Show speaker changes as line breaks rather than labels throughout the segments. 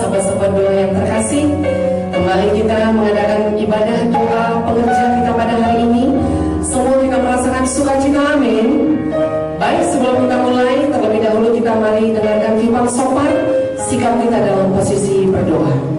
sahabat-sahabat doa yang terkasih, kembali kita mengadakan ibadah doa pengerja kita pada hari ini. Semua kita merasakan sukacita, amin. Baik, sebelum kita mulai, terlebih dahulu kita mari dengarkan firman sopan, sikap kita dalam posisi berdoa.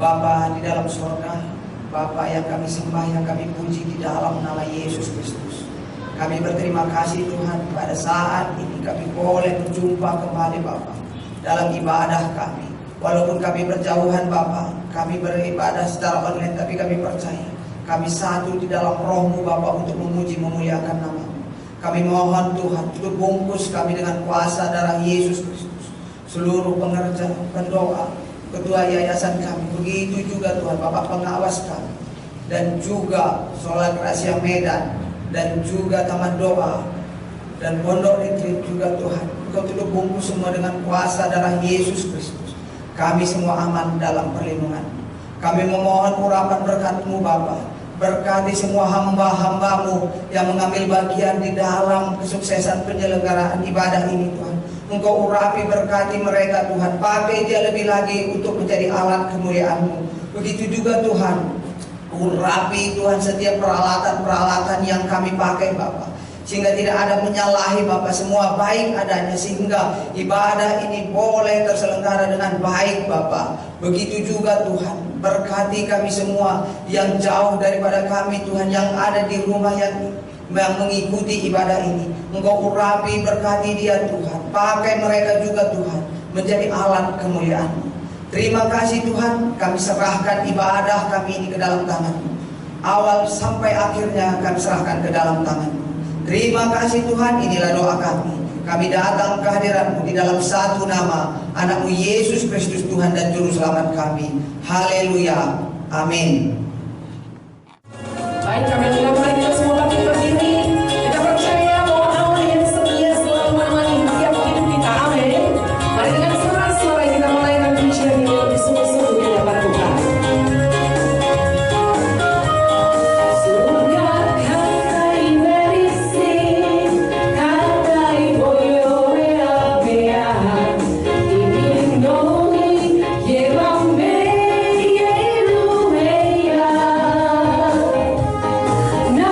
Bapa di dalam surga, Bapa yang kami sembah, yang kami puji di dalam nama Yesus Kristus. Kami berterima kasih Tuhan, pada saat ini kami boleh berjumpa kembali Bapa dalam ibadah kami. Walaupun kami berjauhan Bapa, kami beribadah secara online, tapi kami percaya kami satu di dalam roh-Mu Bapa untuk memuji memuliakan nama-Mu. Kami mohon Tuhan, tutup bungkus kami dengan kuasa darah Yesus Kristus. Seluruh pengerja, pendoa, ketua yayasan kami, begitu juga Tuhan Bapak pengawas kami, dan juga Sholat Rahasia Medan, dan juga Taman Doa, dan Pondok Retreat juga Tuhan. Engkau tutup bungkus semua dengan kuasa darah Yesus Kristus. Kami semua aman dalam perlindungan. Kami memohon urapan berkat-Mu Bapa. Berkati semua hamba-hamba-Mu yang mengambil bagian di dalam kesuksesan penyelenggaraan ibadah ini Tuhan. Engkau urapi, berkati mereka Tuhan. Pakai dia lebih lagi untuk menjadi alat kemuliaan-Mu. Begitu juga Tuhan, urapi Tuhan setiap peralatan-peralatan yang kami pakai Bapa, sehingga tidak ada menyalahi Bapa, semua baik adanya, sehingga ibadah ini boleh terselenggara dengan baik Bapa. Begitu juga Tuhan, berkati kami semua yang jauh daripada kami Tuhan, yang ada di rumah yang mengikuti ibadah ini. Engkau urapi, berkati dia Tuhan. Pakai mereka juga Tuhan menjadi alat kemuliaan-Mu. Terima kasih Tuhan, kami serahkan ibadah kami ini ke dalam tangan-Mu. Awal sampai akhirnya kami serahkan ke dalam tangan-Mu. Terima kasih Tuhan, inilah doa kami. Kami datang ke hadirat-Mu di dalam satu nama anak-Mu Yesus Kristus Tuhan dan Juru Selamat kami. Haleluya, amin.
Baik, kami mengundang kita semua bangkit berdiri. Kita percaya bahwa Allah yang setia selalu menemani setiap hidup kita, amin. Mari dengan suara-suara kita menaikkan pujian yang lebih sungguh-sungguh di hadapan Tuhan.
No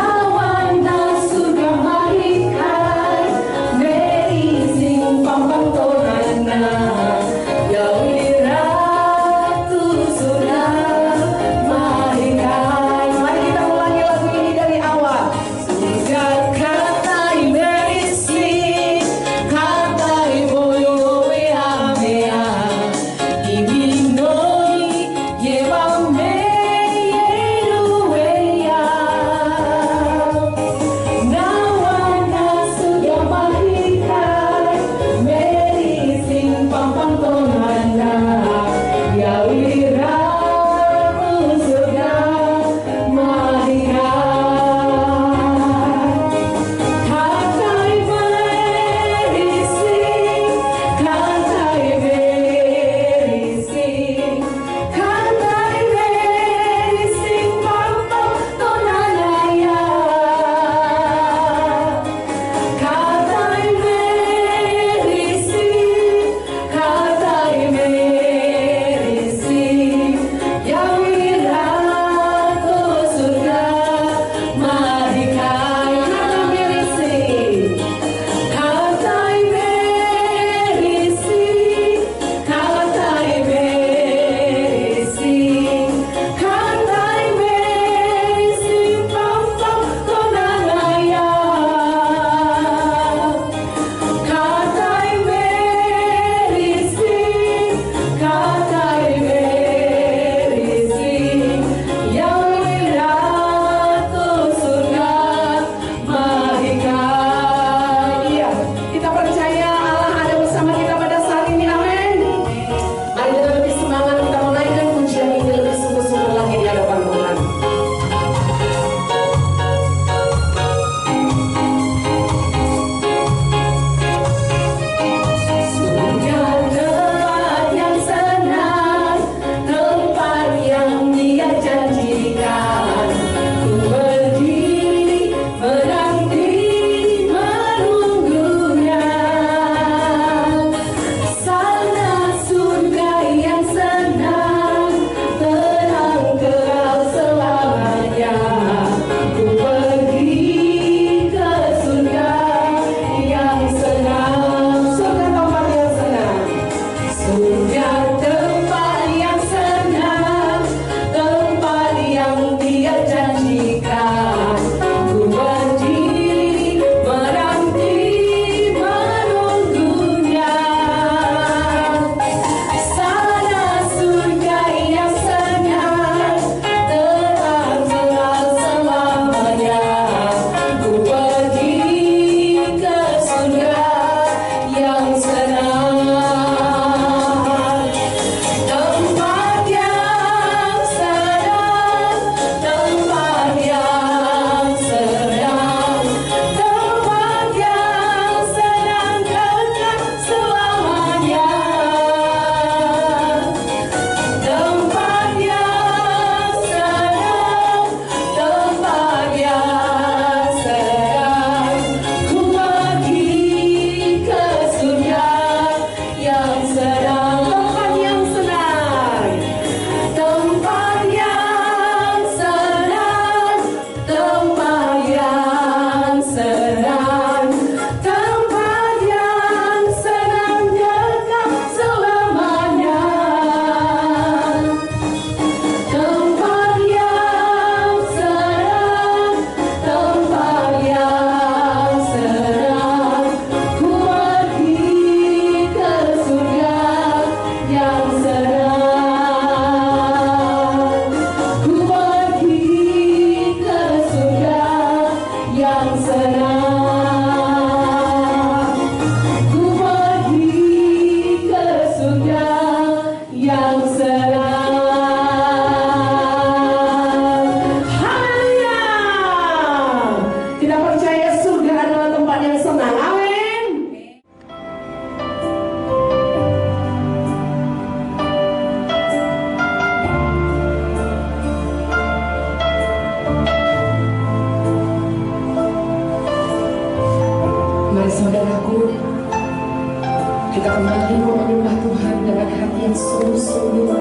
kita kembali mau menyembah Tuhan dengan hati yang sungguh-sungguh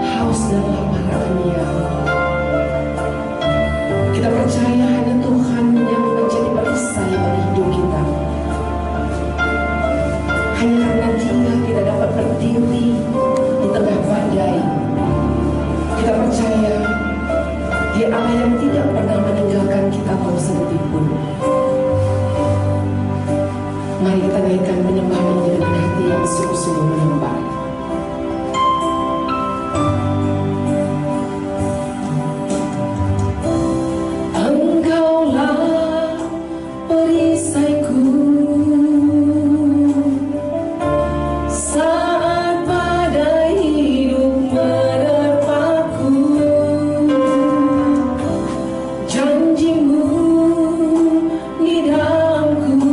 haus dan lapar akan Dia. Kita percaya hanya Tuhan yang menjadi perisai bagi hidup kita. Hanya karena Dia kita dapat berdiri di tengah badai. Kita percaya Dia Allah yang tidak pernah meninggalkan kita walau sedetik pun. Mari kita naikkan penyembahan ini dengan hati yang sungguh-sungguh menyembah. Engkaulah perisaiku saat badai hidup menerpaku. Janjimu di dalamku,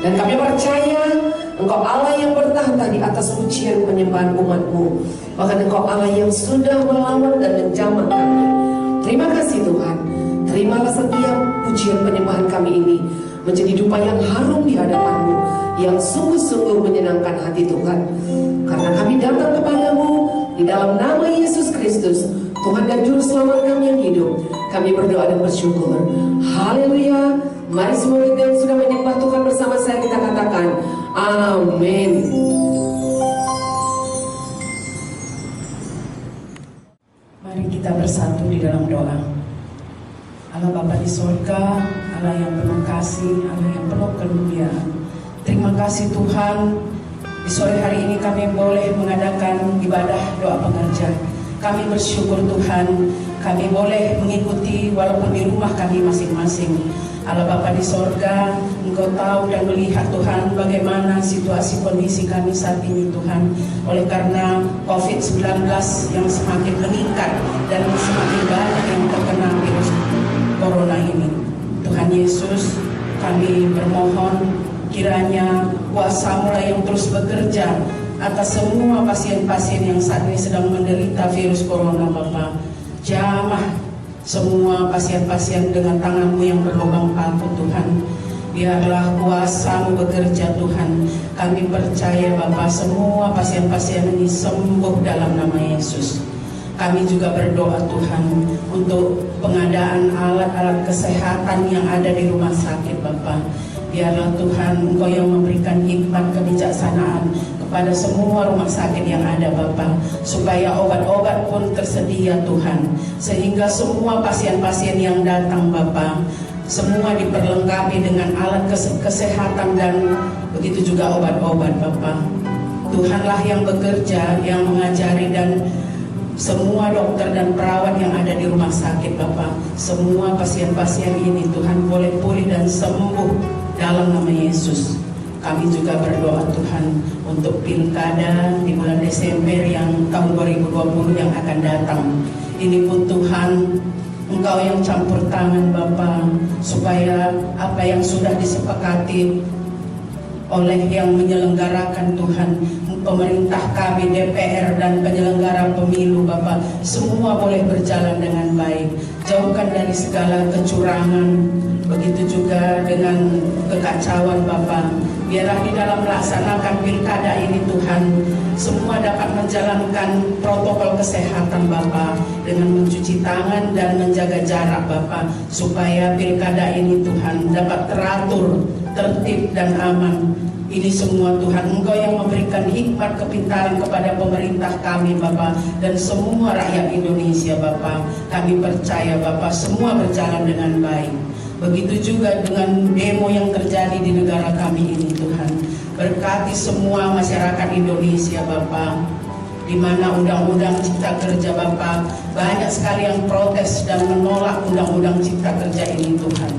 Dan kami percaya Engkau Allah yang bertahta di atas pujian penyembahan umat-Mu. Bahkan Engkau Allah yang sudah melawan dan menjamah kami. Terima kasih Tuhan. Terimalah setiap pujian penyembahan kami ini menjadi dupa yang harum di hadapan-Mu, yang sungguh-sungguh menyenangkan hati Tuhan. Karena kami datang kepadamu di dalam nama Yesus Kristus, Tuhan dan Juru Selamat kami yang hidup. Kami berdoa dan bersyukur. Haleluya. Mari semua kita yang sudah menyembah Tuhan bersama saya kita katakan amin. Mari kita bersatu di dalam doa. Allah Bapa di sorga, Allah yang penuh kasih, Allah yang penuh kemuliaan. Terima kasih Tuhan, di sore hari ini kami boleh mengadakan ibadah doa pengerja. Kami bersyukur Tuhan, kami boleh mengikuti walaupun di rumah kami masing-masing. Allah Bapa di sorga, Engkau tahu dan melihat Tuhan bagaimana situasi kondisi kami saat ini Tuhan. Oleh karena COVID-19 yang semakin meningkat dan semakin banyak yang terkena virus Corona ini. Tuhan Yesus, kami bermohon kiranya kuasa-Mu yang terus bekerja atas semua pasien-pasien yang saat ini sedang menderita virus Corona Bapa. Jamah semua pasien-pasien dengan tangan-Mu yang berlubang paku Tuhan. Biarlah kuasa-Mu bekerja Tuhan. Kami percaya Bapa semua pasien-pasien ini sembuh dalam nama Yesus. Kami juga berdoa Tuhan untuk pengadaan alat-alat kesehatan yang ada di rumah sakit Bapa. Biarlah Tuhan Engkau yang memberikan hikmat kebijaksanaan kepada semua rumah sakit yang ada Bapa, supaya obat-obat pun tersedia Tuhan, sehingga semua pasien-pasien yang datang Bapa semua diperlengkapi dengan alat kesehatan dan begitu juga obat-obat Bapa. Tuhanlah yang bekerja, yang mengajari, dan semua dokter dan perawat yang ada di rumah sakit Bapa, semua pasien-pasien ini Tuhan boleh pulih dan sembuh dalam nama Yesus. Kami juga berdoa Tuhan untuk pilkada di bulan Desember yang tahun 2020 yang akan datang. Ini pun Tuhan Engkau yang campur tangan Bapa, supaya apa yang sudah disepakati oleh yang menyelenggarakan Tuhan, pemerintah kami, DPR dan penyelenggara pemilu Bapa, semua boleh berjalan dengan baik. Jauhkan dari segala kecurangan, begitu juga dengan kekacauan Bapa. Biarlah di dalam melaksanakan pilkada ini Tuhan, semua dapat menjalankan protokol kesehatan Bapa dengan mencuci tangan dan menjaga jarak Bapa, supaya pilkada ini Tuhan dapat teratur, tertib dan aman. Ini semua Tuhan Engkau yang memberikan hikmat kepintaran kepada pemerintah kami Bapa dan semua rakyat Indonesia Bapa. Kami percaya Bapa semua berjalan dengan baik. Begitu juga dengan demo yang terjadi di negara kami ini Tuhan. Berkati semua masyarakat Indonesia Bapa, di mana undang-undang cipta kerja Bapa banyak sekali yang protes dan menolak undang-undang cipta kerja ini Tuhan.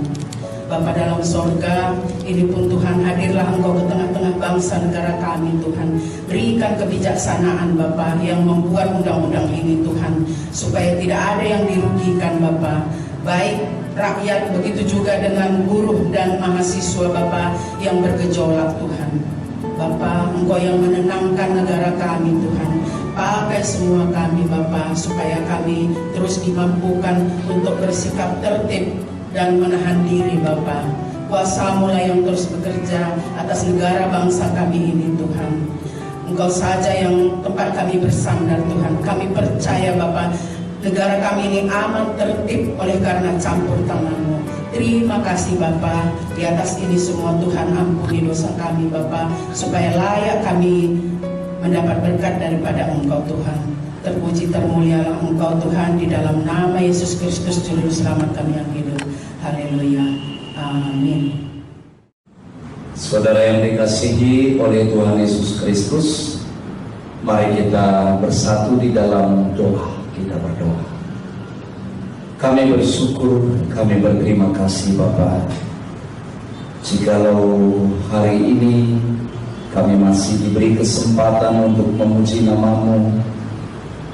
Bapa dalam sorga, ini pun Tuhan hadirlah Engkau ke tengah-tengah bangsa negara kami Tuhan. Berikan kebijaksanaan Bapa yang membuat undang-undang ini Tuhan, supaya tidak ada yang dirugikan Bapa, baik rakyat begitu juga dengan buruh dan mahasiswa Bapa yang bergejolak Tuhan. Bapa, Engkau yang menenangkan negara kami Tuhan. Pakai semua kami Bapa, supaya kami terus dimampukan untuk bersikap tertib dan menahan diri Bapa. Kuasa-Mu yang terus bekerja atas negara bangsa kami ini Tuhan. Engkau saja yang tempat kami bersandar Tuhan. Kami percaya Bapa, negara kami ini aman, tertib oleh karena campur tangan-Mu. Terima kasih Bapa. Di atas ini semua Tuhan ampuni dosa kami Bapa, supaya layak kami mendapat berkat daripada Engkau Tuhan. Terpuji termulialah Engkau Tuhan, di dalam nama Yesus Kristus Juru Selamat kami yang hidup. Haleluya. Amin.
Saudara yang dikasihi oleh Tuhan Yesus Kristus, mari kita bersatu di dalam doa. Kita berdoa. Kami bersyukur, kami berterima kasih Bapa, jikalau hari ini kami masih diberi kesempatan untuk memuji nama-Mu,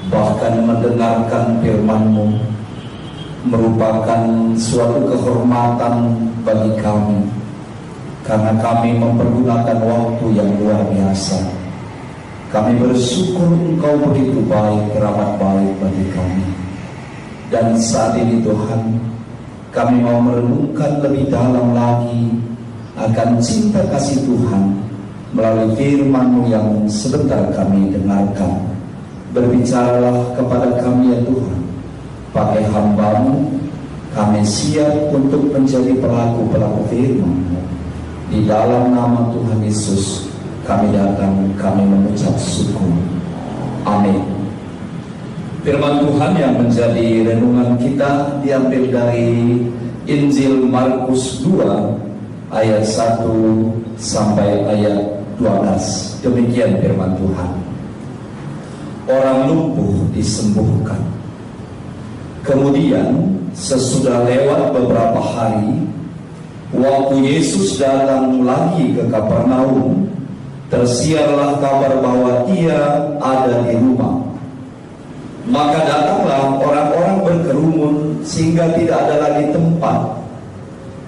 bahkan mendengarkan firman-Mu, merupakan suatu kehormatan bagi kami. karena kami mempergunakan waktu yang luar biasa. Kami bersyukur Engkau begitu baik, teramat baik bagi kami. Dan saat ini Tuhan, kami mau merenungkan lebih dalam lagi akan cinta kasih Tuhan melalui firman-Mu yang sebentar kami dengarkan. Berbicaralah kepada kami ya Tuhan, pakai hamba-Mu, kami siap untuk menjadi pelaku-pelaku firman-Mu. Di dalam nama Tuhan Yesus kami datang, kami mengucap syukur. Amin. Firman Tuhan yang menjadi renungan kita diambil dari Injil Markus 2 ayat 1 sampai ayat 12. Demikian firman Tuhan. Orang lumpuh disembuhkan. Kemudian sesudah lewat beberapa hari, waktu Yesus datang lagi ke Kapernaum, tersiarlah kabar bahwa Ia ada di rumah. Maka datanglah orang-orang berkerumun sehingga tidak ada lagi tempat,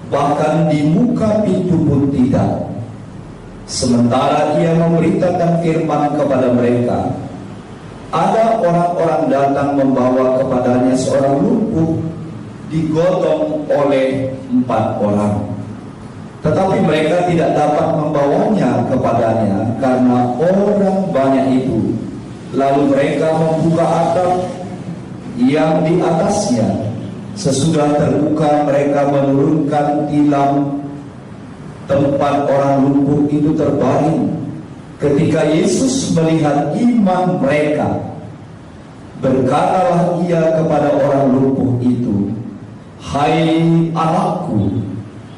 bahkan di muka pintu pun tidak. Sementara Ia memberitakan firman kepada mereka, ada orang-orang datang membawa kepadanya seorang lumpuh digotong oleh 4 orang. Tetapi mereka tidak dapat membawanya kepadanya karena orang banyak itu. Lalu mereka membuka atap yang di atasnya. Sesudah terbuka, mereka menurunkan tilam tempat orang lumpuh itu terbaring. Ketika Yesus melihat iman mereka, berkatalah Ia kepada orang lumpuh itu, "Hai anakku,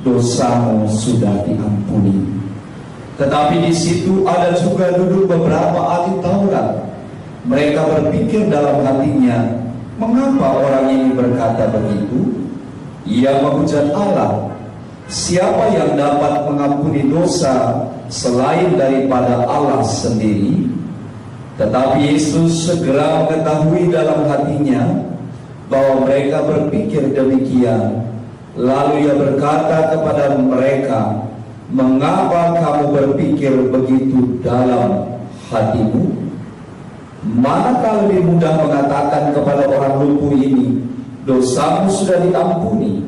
dosamu sudah diampuni." Tetapi di situ ada juga duduk beberapa ahli Taurat. Mereka berpikir dalam hatinya, mengapa orang ini berkata begitu? Ia menghujat Allah. Siapa yang dapat mengampuni dosa selain daripada Allah sendiri? Tetapi Yesus segera mengetahui dalam hatinya bahwa mereka berpikir demikian. Lalu Ia berkata kepada mereka, "Mengapa kamu berpikir begitu dalam hatimu? Manakah lebih mudah mengatakan kepada orang lumpuh ini, dosamu sudah diampuni,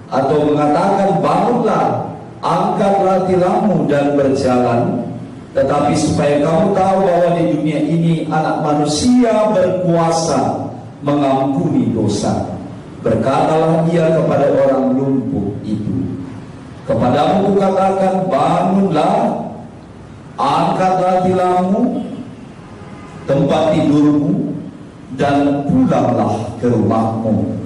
atau mengatakan, bangunlah, angkatlah tilammu dan berjalan? Tetapi supaya kamu tahu bahwa di dunia ini Anak Manusia berkuasa mengampuni dosa." Berkatalah Ia kepada orang lumpuh itu, "Kepadamu kukatakan, bangunlah, angkatlah tilammu, tempat tidurmu, dan pulanglah ke rumahmu."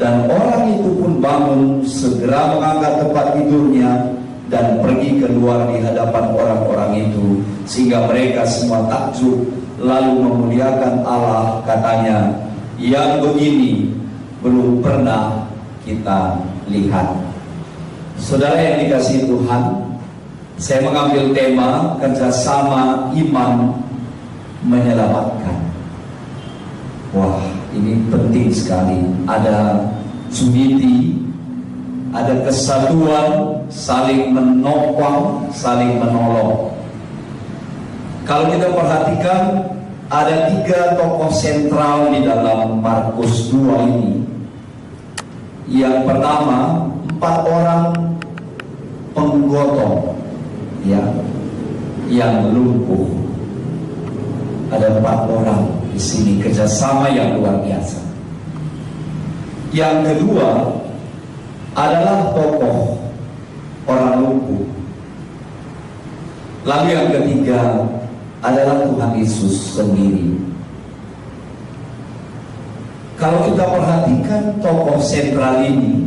Dan orang itu pun bangun, segera mengangkat tempat tidurnya dan pergi keluar di hadapan orang-orang itu, sehingga mereka semua takjub lalu memuliakan Allah. Katanya, "Yang begini belum pernah kita lihat." Saudara yang dikasihi Tuhan, saya mengambil tema kerjasama iman menyelamatkan. Wah, ini penting sekali. Ada unity, ada kesatuan, saling menopang, saling menolong. Kalau kita perhatikan, ada 3 tokoh sentral di dalam Markus 2 ini. Yang pertama, 4 orang penggotong, ya, yang lumpuh. Ada 4 orang di sini, kerjasama yang luar biasa. Yang kedua adalah tokoh orang lumpuh. Lalu yang ketiga adalah Tuhan Yesus sendiri. Kalau kita perhatikan tokoh sentral ini,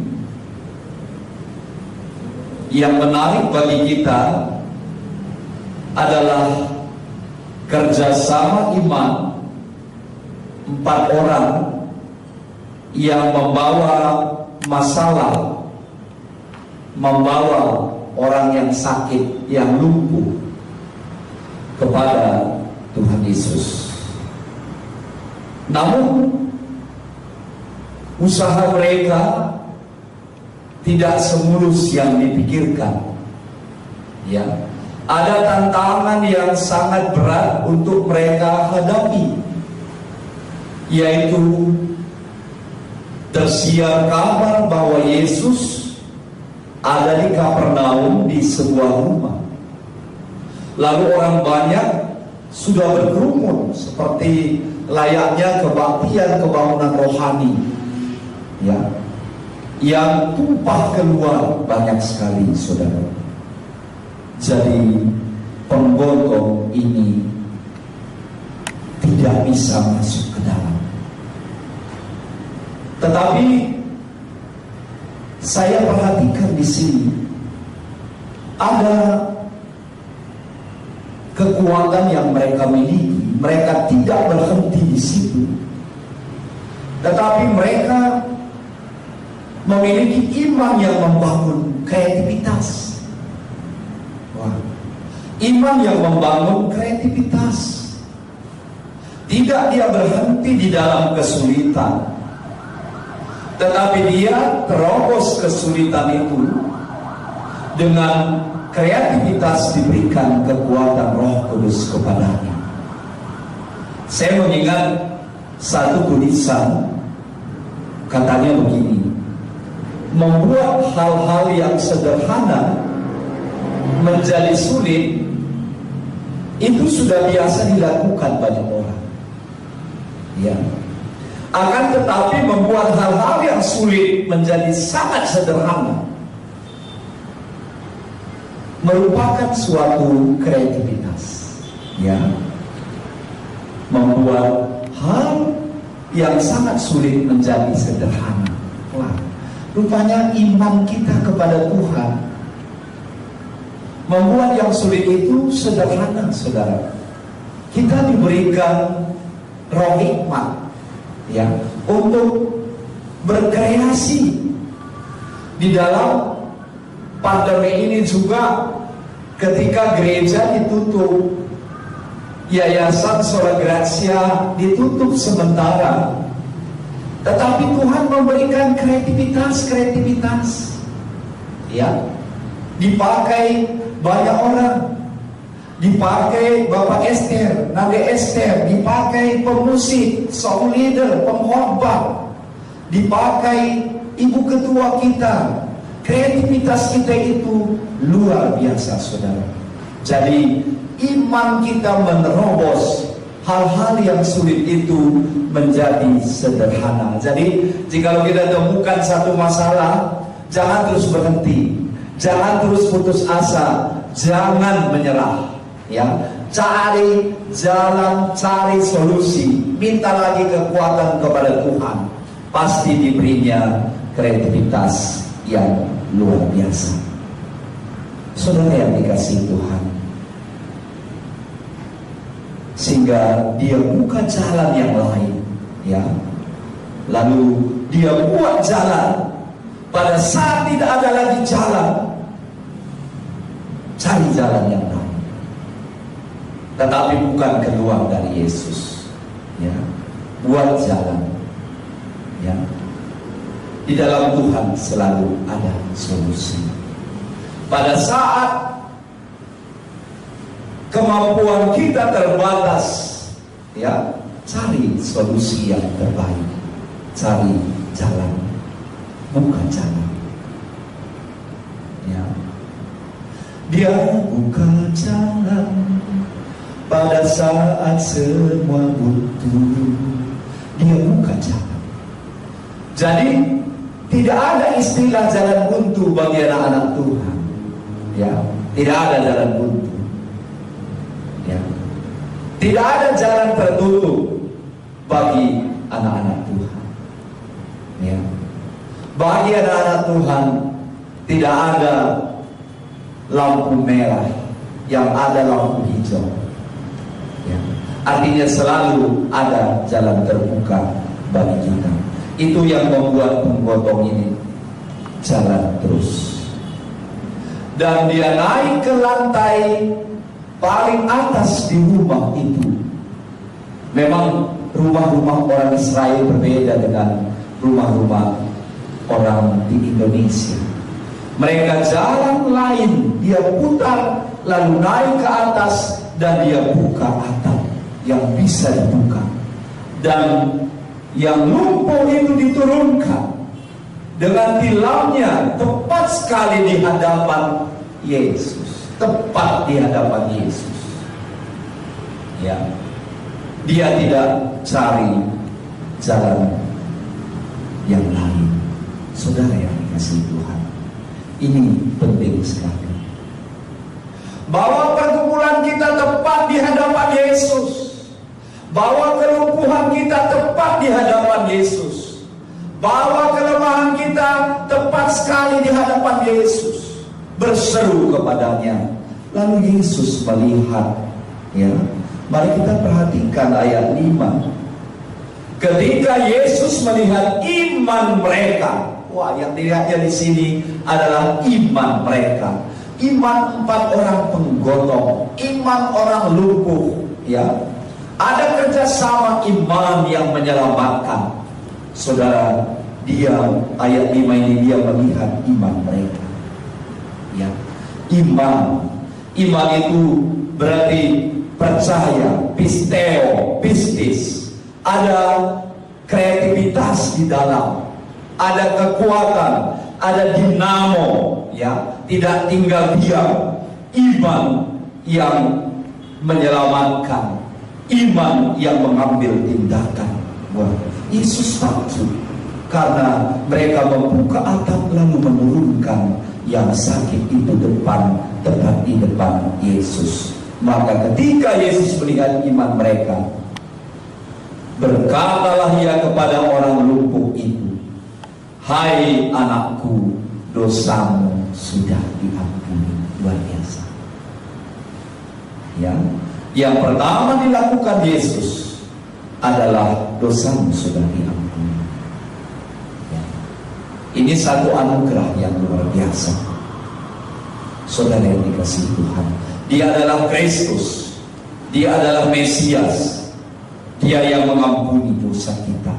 yang menarik bagi kita adalah kerjasama iman 4 orang yang membawa masalah, membawa orang yang sakit, yang lumpuh kepada Tuhan Yesus. Namun usaha mereka tidak semulus yang dipikirkan. Ya, ada tantangan yang sangat berat untuk mereka hadapi, yaitu tersiar kabar bahwa Yesus ada di Kapernaum di sebuah rumah. Lalu orang banyak sudah berkerumun seperti layaknya kebaktian kebangunan rohani, ya, yang tumpah keluar banyak sekali, saudara. Jadi penggotong ini tidak bisa masuk ke dalam. Tetapi saya perhatikan di sini ada kekuatan yang mereka miliki. Mereka tidak berhenti di situ, tetapi mereka memiliki iman yang membangun kreativitas. Wah, iman yang membangun kreativitas. Tidak dia berhenti di dalam kesulitan, tetapi dia terobos kesulitan itu dengan kreativitas, diberikan kekuatan Roh Kudus kepadanya. Saya mengingat satu tulisan, katanya begini: membuat hal-hal yang sederhana menjadi sulit itu sudah biasa dilakukan banyak orang, ya. Akan tetapi membuat hal-hal yang sulit menjadi sangat sederhana merupakan suatu kreativitas, ya. Membuat hal yang sangat sulit menjadi sederhana. Wah, rupanya iman kita kepada Tuhan membuat yang sulit itu sederhana, saudara. Kita diberikan roh hikmat, ya, untuk berkreasi. Di dalam pandemi ini juga, ketika gereja ditutup, Yayasan Sola Gracia ditutup sementara, tetapi Tuhan memberikan kreativitas, ya, dipakai banyak orang, dipakai Bapak Esther, Naga Esther, dipakai pemusik, song leader, pengkhotbah, dipakai Ibu Ketua kita. Kreativitas kita itu luar biasa, saudara. Jadi iman kita menerobos hal-hal yang sulit itu menjadi sederhana. Jadi jika kita temukan satu masalah, jangan terus berhenti, jangan terus putus asa, jangan menyerah, ya. Cari jalan, cari solusi, minta lagi kekuatan kepada Tuhan. Pasti diberinya kreativitas yang luar biasa. Saudara yang dikasihi Tuhan, sehingga dia buka jalan yang lain, ya. Lalu dia buat jalan pada saat tidak ada lagi jalan. Cari jalan yang lain, tetapi bukan keluar dari Yesus, ya. Buat jalan, ya. Di dalam Tuhan selalu ada solusi. Pada saat kemampuan kita terbatas, ya, cari solusi yang terbaik, cari jalan, bukan jalan, ya. Dia buka jalan pada saat semua buntu. Dia buka jalan. Jadi tidak ada istilah jalan buntu bagi anak-anak Tuhan, ya. Tidak ada jalan buntu, ya. Tidak ada jalan tertutup bagi anak-anak Tuhan, ya. Bagi anak-anak Tuhan tidak ada lampu merah, yang ada lampu hijau, ya. Artinya selalu ada jalan terbuka bagi kita. Itu yang membuat penggotong ini jalan terus. Dan dia naik ke lantai paling atas di rumah itu. Memang rumah-rumah orang Israel berbeda dengan rumah-rumah orang di Indonesia. Mereka jalan lain, dia putar lalu naik ke atas dan dia buka atap yang bisa dibuka. Dan yang lumpuh itu diturunkan dengan tilamnya tepat sekali di hadapan Yesus. Tepat di hadapan Yesus. Ya, dia tidak cari jalan yang lain. Saudara yang dikasihi Tuhan, ini penting sekali. Bahwa pergumulan kita tepat di hadapan Yesus. Bahwa kelumpuhan kita tepat di hadapan Yesus. Bahwa kelemahan kita tepat sekali di hadapan Yesus. Berseru kepadanya. Lalu Yesus melihat, ya. Mari kita perhatikan ayat 5. Ketika Yesus melihat iman mereka, wah, yang dilihatnya di sini adalah iman mereka. Iman 4 orang penggotong, iman orang lumpuh, ya. Ada kerjasama iman yang menyelamatkan. Saudara, dia ayat 5 ini dia melihat iman mereka. Ya, iman itu berarti percaya, pisteo, pistis. Ada kreativitas di dalam, ada kekuatan, ada dinamo, ya, tidak tinggal diam. Iman yang menyelamatkan, iman yang mengambil tindakan. Wah, Yesus takjub karena mereka membuka atap lalu menurunkan yang sakit itu tepat di depan Yesus. Maka ketika Yesus melihat iman mereka, berkatalah ia kepada orang lumpuh itu, "Hai anakku, dosamu sudah diampuni." Luar biasa. Ya, yang pertama dilakukan Yesus adalah dosamu sudah diampuni. Ya. Ini satu anugerah yang luar biasa. Saudara yang dikasihi Tuhan, dia adalah Kristus, dia adalah Mesias. Dia yang mengampuni dosa kita,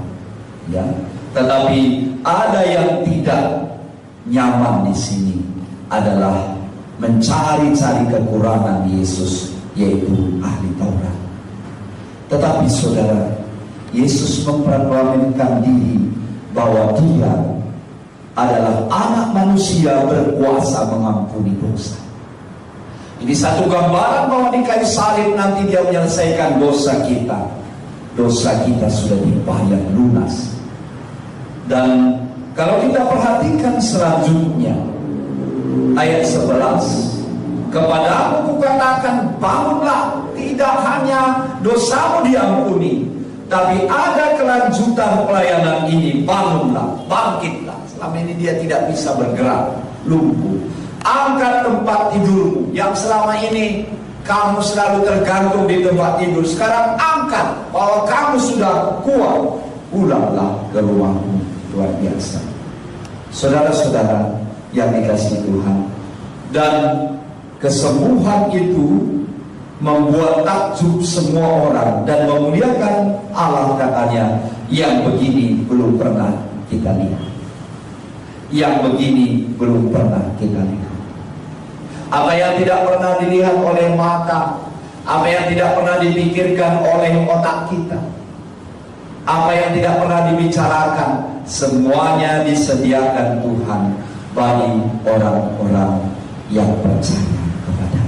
ya. Tetapi ada yang tidak nyaman di sini adalah mencari-cari kekurangan Yesus, yaitu ahli Taurat. Tetapi saudara, Yesus memperkenalkan diri bahwa dia adalah anak manusia berkuasa mengampuni dosa. Ini satu gambaran bahwa di kayu salib nanti dia menyelesaikan dosa kita. Dosa kita sudah dibayar lunas. Dan kalau kita perhatikan selanjutnya ayat 11, "Kepadamu kukatakan, bangunlah, tidak hanya dosamu diampuni, tapi ada kelanjutan pelayanan ini. Bangunlah, bangkitlah." Selama ini dia tidak bisa bergerak, lumpuh. "Angkat tempat tidurmu yang selama ini kamu selalu tergantung di tempat tidur. Sekarang angkat, bahwa kamu sudah kuat. Pulanglah ke rumahmu." Luar biasa. Saudara-saudara yang dikasihi Tuhan, dan kesembuhan itu membuat takjub semua orang dan memuliakan Allah. Katanya, yang begini belum pernah kita lihat. Yang begini belum pernah kita lihat. Apa yang tidak pernah dilihat oleh mata, apa yang tidak pernah dipikirkan oleh otak kita, apa yang tidak pernah dibicarakan, semuanya disediakan Tuhan bagi orang-orang yang percaya kepada-Nya.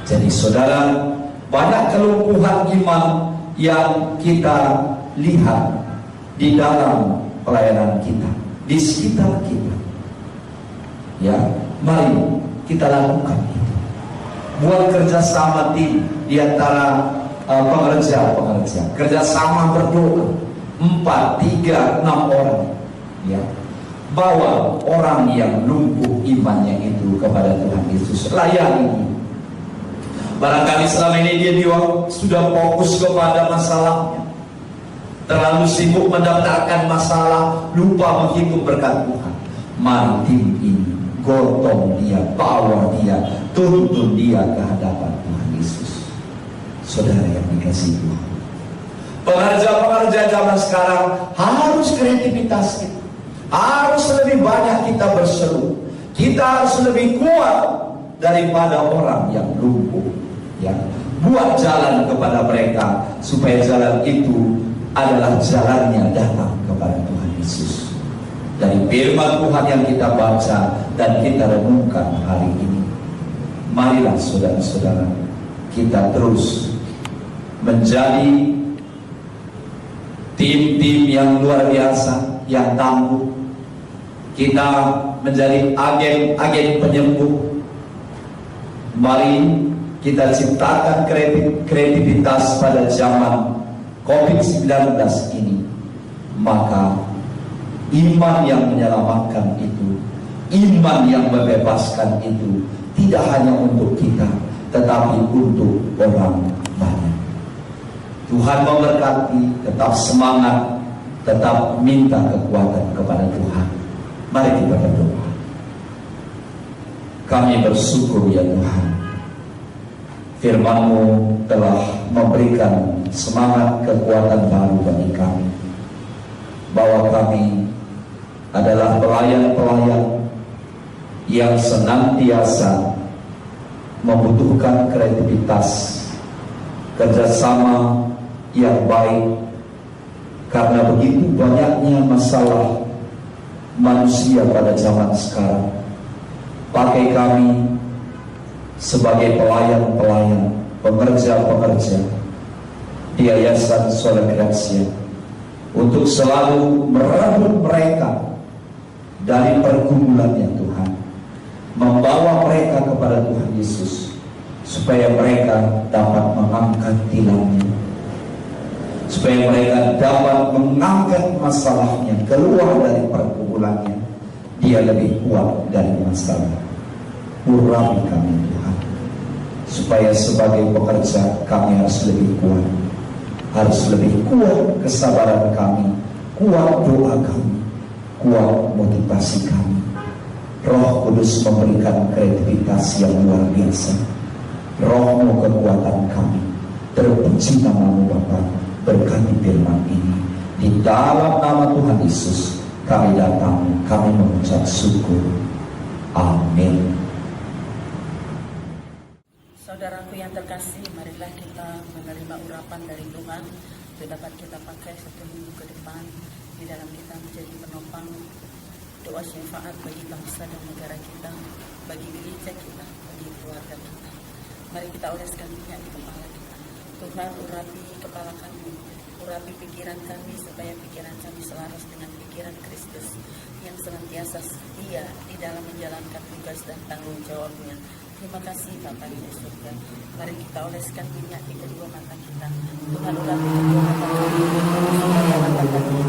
Jadi saudara, banyak kelumpuhan iman yang kita lihat di dalam pelayanan kita, di sekitar kita. Ya, mari kita lakukan itu. Buat kerjasama tim di antara pengerja, kerjasama berdoa 4, 3, 6 orang, ya. Bawa orang yang lumpuh imannya itu kepada Tuhan Yesus. Layani. Barangkali selama ini dia sudah fokus kepada masalahnya, terlalu sibuk mendaftarkan masalah, lupa menghitung berkat Tuhan. Mari tim ini gotong dia, bawa dia, tuntun dia ke hadapan Tuhan Yesus. Saudara yang dikasihi Tuhan, pengerja-pengerja zaman sekarang harus kreativitas kita, harus lebih banyak kita berseru. Kita harus lebih kuat daripada orang yang lumpuh. Ya, buat jalan kepada mereka supaya jalan itu adalah jalannya datang kepada Tuhan Yesus. Dari firman Tuhan yang kita baca dan kita renungkan hari ini, marilah saudara-saudara, kita terus menjadi tim-tim yang luar biasa, yang tangguh. Kita menjadi agen-agen penyembuh. Mari kita ciptakan kreativitas pada zaman COVID-19 ini. Maka iman yang menyelamatkan itu, iman yang membebaskan itu tidak hanya untuk kita, tetapi untuk orang banyak. Tuhan memberkati, tetap semangat, tetap minta kekuatan kepada Tuhan. Mari kita berdoa. Kami bersyukur ya Tuhan, firman-Mu telah memberikan semangat kekuatan baru bagi kami, bahwa kami adalah pelayan-pelayan yang senantiasa membutuhkan kreativitas, kerjasama yang baik, karena begitu banyaknya masalah manusia pada zaman sekarang. Pakai kami sebagai pelayan-pelayan, pengerja-pengerja di Yayasan Sola Gracia, untuk selalu merangkul mereka dari pergumulannya Tuhan, membawa mereka kepada Tuhan Yesus, supaya mereka dapat mengangkat tilangnya, supaya mereka dapat mengangkat masalahnya keluar dari pergumulannya. Dia lebih kuat dari masalah. Urapi kami Tuhan, supaya sebagai pekerja kami harus lebih kuat, harus lebih kuat kesabaran kami, kuat doa kami, kuat motivasi kami. Roh Kudus memberikan kreativitas yang luar biasa. Roh-Mu kekuatan kami. Terpuji nama-Mu Bapa, berkati firman ini. Di dalam nama Tuhan Yesus kami datang, kami mengucap syukur. Amin.
Saudaraku yang terkasih, marilah kita menerima urapan dari Tuhan itu dapat kita pakai 1 minggu ke depan di dalam kita menjadi penopang doa syafaat bagi bangsa dan negara kita, bagi gereja kita, bagi keluarga kita. Mari kita oleskan minyak di kepala kita. Tuhan, urapi kepala kami, urapi pikiran kami, supaya pikiran kami selaras dengan pikiran Kristus yang senantiasa setia di dalam menjalankan tugas dan tanggung jawabnya. Terima kasih Bapa di surga. Mari kita oleskan minyak di kedua mata kita. Tuhan, urapi kedua mata kami, supaya mata kami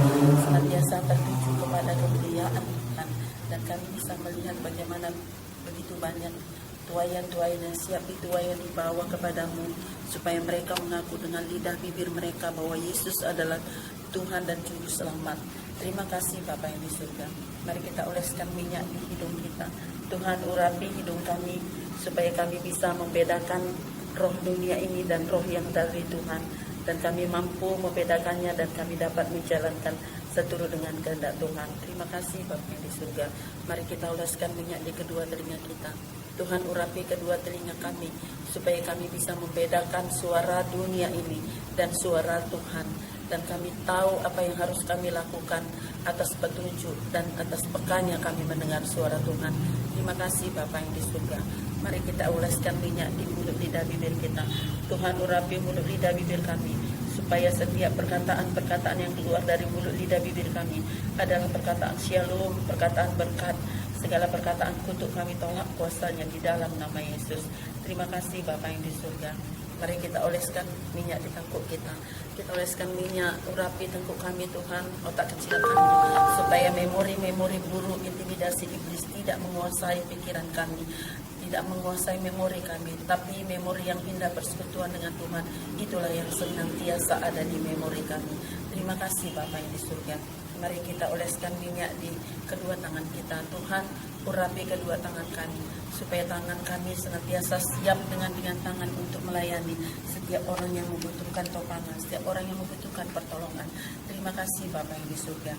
senantiasa tertuju kepada kemuliaan Tuhan, dan kami bisa melihat bagaimana begitu banyak tuayan-tuayan yang siap dituai dibawa kepadamu, supaya mereka mengaku dengan lidah bibir mereka bahwa Yesus adalah Tuhan dan Juru Selamat. Terima kasih Bapa yang di surga. Mari kita oleskan minyak di hidung kita. Tuhan, urapi hidung kami, supaya kami bisa membedakan roh dunia ini dan roh yang dari Tuhan, dan kami mampu membedakannya, dan kami dapat menjalankan seturut dengan kehendak Tuhan. Terima kasih Bapa yang di surga. Mari kita oleskan minyak di kedua telinga kita. Tuhan, urapi kedua telinga kami, supaya kami bisa membedakan suara dunia ini dan suara Tuhan, dan kami tahu apa yang harus kami lakukan atas petunjuk dan atas pekannya kami mendengar suara Tuhan. Terima kasih Bapa yang di surga. Mari kita oleskan minyak di mulut lidah bibir kita. Tuhan, urapi mulut lidah bibir kami, supaya setiap perkataan-perkataan yang keluar dari mulut lidah bibir kami adalah perkataan shalom, perkataan berkat. Segala perkataan kutuk kami tolak kuasanya di dalam nama Yesus. Terima kasih Bapa yang di surga. Mari kita oleskan minyak di tengkuk kita. Kita oleskan minyak, urapi tengkuk kami Tuhan, otak kecil kami, supaya memori-memori buruk, intimidasi iblis tidak menguasai pikiran kami, tidak menguasai memori kami, tapi memori yang indah persekutuan dengan Tuhan, itulah yang senantiasa ada di memori kami. Terima kasih Bapa yang di surga. Mari kita oleskan minyak di kedua tangan kita. Tuhan, urapi kedua tangan kami, supaya tangan kami senantiasa siap dengan tangan untuk melayani setiap orang yang membutuhkan topangan, setiap orang yang membutuhkan pertolongan. Terima kasih Bapa yang di surga.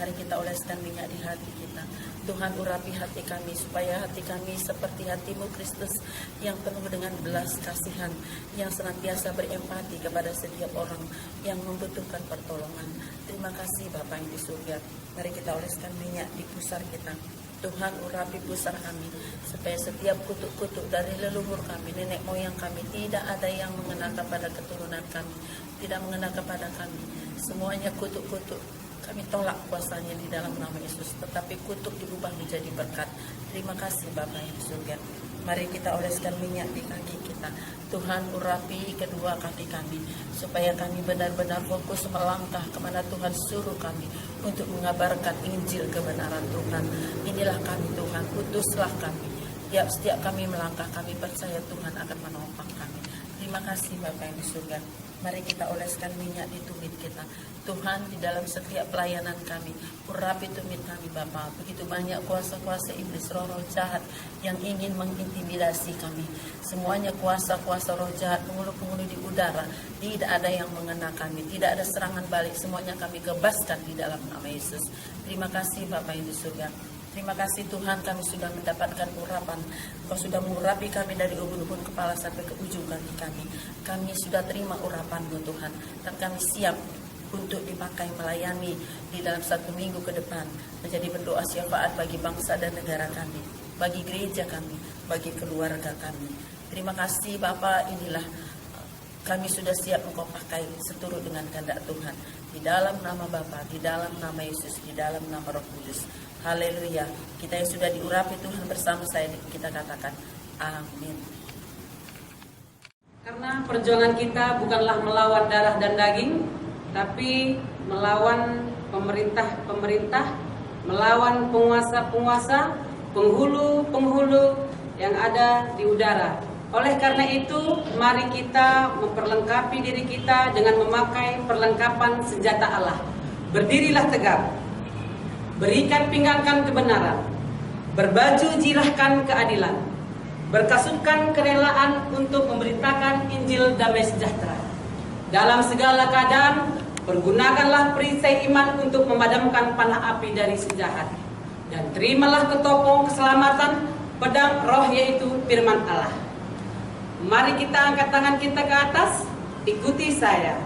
Mari kita oleskan minyak di hati kita. Tuhan, urapi hati kami supaya hati kami seperti hati-Mu Kristus yang penuh dengan belas kasihan, yang senantiasa berempati kepada setiap orang yang membutuhkan pertolongan. Terima kasih Bapa yang di surga. Mari kita oleskan minyak di pusar kita. Tuhan, urapi pusar kami supaya setiap kutuk-kutuk dari leluhur kami, nenek moyang kami, tidak ada yang mengena kepada keturunan kami, tidak mengena kepada kami. Semuanya kutuk-kutuk kami tolak kuasanya di dalam nama Yesus, tetapi kutuk diubah menjadi berkat. Terima kasih Bapa yang di surga. Mari kita oleskan minyak di kaki kita. Tuhan, urapi kedua kaki kami supaya kami benar-benar fokus melangkah kemana Tuhan suruh kami untuk mengabarkan Injil kebenaran Tuhan. Inilah kami Tuhan, utuslah kami. Setiap kami melangkah, kami percaya Tuhan akan menopang kami. Terima kasih Bapa yang di surga. Mari kita oleskan minyak di tumit kita. Tuhan, di dalam setiap pelayanan kami, urapi tumit kami Bapa. Begitu banyak kuasa-kuasa iblis, roh-roh jahat yang ingin mengintimidasi kami. Semuanya kuasa-kuasa roh jahat, penghulu-penghulu di udara, tidak ada yang mengena kami, tidak ada serangan balik. Semuanya kami kebaskan di dalam nama Yesus. Terima kasih Bapa yang di surga. Terima kasih Tuhan, kami sudah mendapatkan urapan. Kau sudah mengurapi kami dari ubun-ubun kepala sampai ke ujung kaki kami. Kami sudah terima urapan-Mu Tuhan, dan kami siap untuk dipakai melayani di dalam 1 minggu ke depan, menjadi berdoa syafaat bagi bangsa dan negara kami, bagi gereja kami, bagi keluarga kami. Terima kasih Bapa, inilah kami sudah siap Engkau pakai seturut dengan kehendak Tuhan. Di dalam nama Bapa, di dalam nama Yesus, di dalam nama Roh Kudus. Haleluya. Kita yang sudah diurapi Tuhan bersama saya, kita katakan amin.
Karena perjuangan kita bukanlah melawan darah dan daging, tapi melawan pemerintah-pemerintah, melawan penguasa-penguasa, penghulu-penghulu yang ada di udara. Oleh karena itu, mari kita memperlengkapi diri kita dengan memakai perlengkapan senjata Allah. Berdirilah tegak, berikat pinggangkan kebenaran, berbaju jilahkan keadilan, berkasutkan kerelaan untuk memberitakan Injil damai sejahtera. Dalam segala keadaan, pergunakanlah perisai iman untuk memadamkan panah api dari si jahat. Dan terimalah ketopong keselamatan, pedang roh yaitu firman Allah. Mari kita angkat tangan kita ke atas, ikuti saya.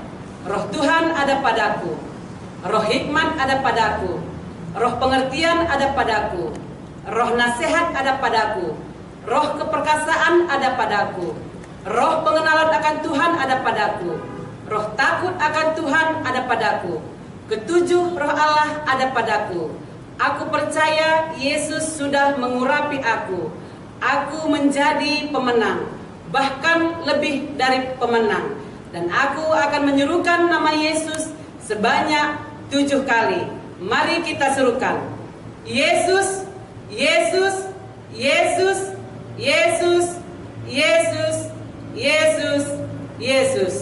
Roh Tuhan ada padaku, roh hikmat ada padaku, roh pengertian ada padaku, roh nasihat ada padaku, roh keperkasaan ada padaku, roh pengenalan akan Tuhan ada padaku, roh takut akan Tuhan ada padaku, ketujuh roh Allah ada padaku. Aku percaya Yesus sudah mengurapi aku. Aku menjadi pemenang, bahkan lebih dari pemenang. Dan aku akan menyerukan nama Yesus sebanyak 7 kali. Mari kita serukan. Yesus, Yesus, Yesus, Yesus, Yesus, Yesus, Yesus.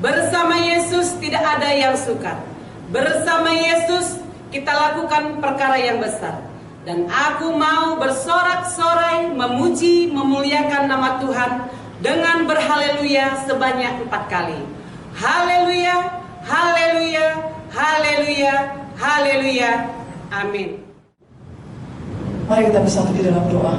Bersama Yesus tidak ada yang sukar. Bersama Yesus kita lakukan perkara yang besar. Dan aku mau bersorak-sorai memuji, memuliakan nama Tuhan dengan berhaleluya sebanyak 4 kali. Haleluya, haleluya, haleluya, haleluya. Amin.
Mari kita bersatu di dalam doa.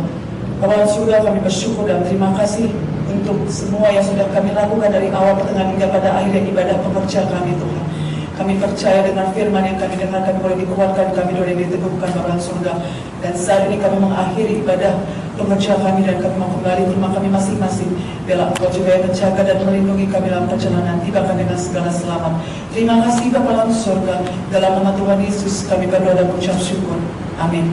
Bapa surga, kami bersyukur dan terima kasih untuk semua yang sudah kami lakukan dari awal pertengahan hingga pada akhir ibadah pekerja kami Tuhan. Kami percaya dengan firman yang kami dengar, kami boleh dikuatkan, kami boleh diteguhkan Bapa surga. Dan saat ini kami mengakhiri ibadah pekerja kami dan kami mau kembali ke rumah kami masing-masing. Biarlah Engkau juga yang menjaga dan melindungi kami dalam perjalanan, tibakan dengan segala selamat. Terima kasih Bapa dalam surga. Dalam nama Tuhan Yesus kami berdoa dan mengucap syukur. Amin.